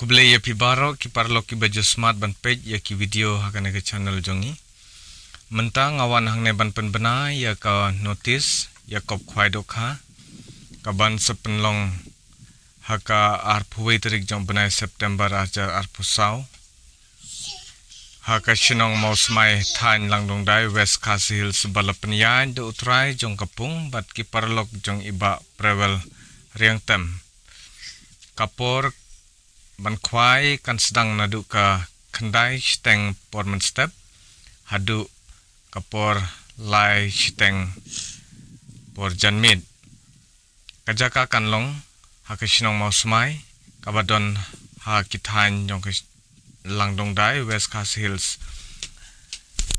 Kuble ya pibaro ki parlo ki baju smart ban page ya ki video hakane ke channel jongi. Mentang awan hangne ban penbena ya ka notice ya kop khwai dokha. Ka ban sepenlong haka arpuwe terik jong benai September ajar arpusau. Haka shinong mau smai thain langdong dai West Khasi Hills balapenyan de utrai jong kapung bat ki parlok jong iba prevel riang tem. Kapor ban khwai kan sedang nadu ka khandai steng porman step hadu kapor lai steng por janmid kajaka kanlong haka shinong mau smai kabadon ha kithain jong langdong dai West Khasi Hills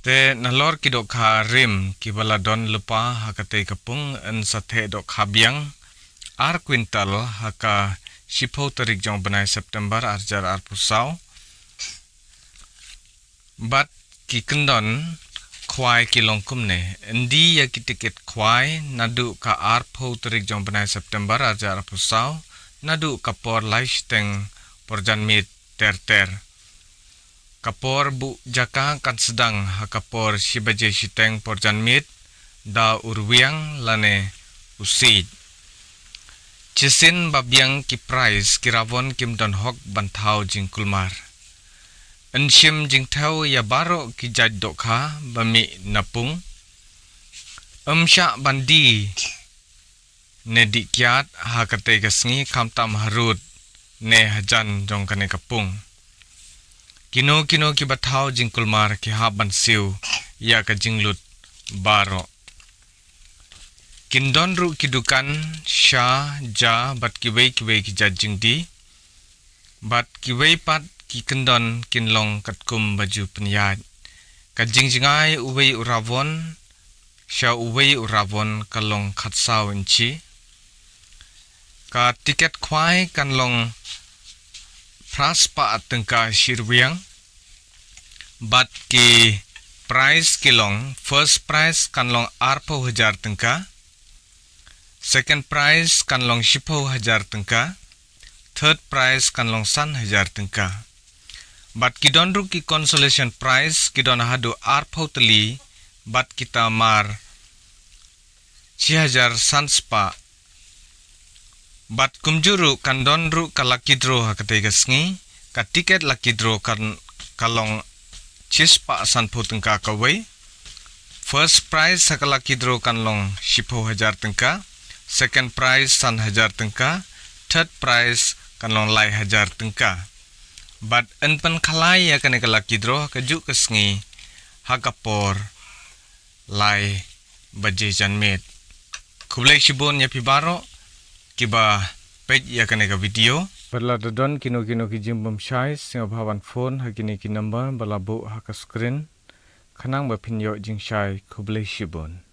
te nalor ki dok kha rim ki baladon lupa hakate kapung en sathe dok khabiang ar quintal haka Shipo tarik jong benai September arjar arpusau bat ki kendon khwai ki longkum ne endi ya ki tiket khwai nadu ka arpo tarik jong benai September arjar arpusau nadu kapor laisteng porjanmit ter kapor bu jaka kan sedang ha kapor shibaje shiteng porjanmit da urwiang lane usid Cisin babiang ki price kiravon kim don hok bantau jing kulmar. Enshim jing tau ya baro ki jad dokha bami napung. Sya bandi ne dikyat ha kate gasngi kamtam harut ne hajan jong kane kapung. Kino ki batau jing kulmar ki ha bansiu ya ka jinglut baro. Kindon ru kidukan sha ja bat kiwei ki jajing di bat kiwei pat ki kendon kinlong katkum baju penyat kajing jingai uwei uravon sha uwei uravon kalong khatsau inchi ka tiket khwai kanlong praspa atengka shirwiang bat ki price kilong first price kanlong arpo hajar tengka Second prize kanlong 10,000 tengka. Third prize kanlong 1,000 tengka. Bat kidon ru ki consolation prize kidon hadu arpau teli bat kita mar 6,000 sanspa. Bat kumjuru kandon ru ka lucky draw hakate gasngi ka tiket lucky draw kan kalong cispa sanpu tengka kawai. First prize ka lucky draw kanlong 10,000 tengka. Second prize 1,000 tengka, third prize kanlong lai 1,000 tengka. But enpan khalai ya kane lucky draw kajuk kesngi hakapor lai baje janmet. Kublai shibon ya pibaro kiba page ya kane ka video. Bala dodon kino ki jimbum shai sing bhawan phone hakini ki number bala bu haka screen khanang ba phinyo jing shai kublai shibon.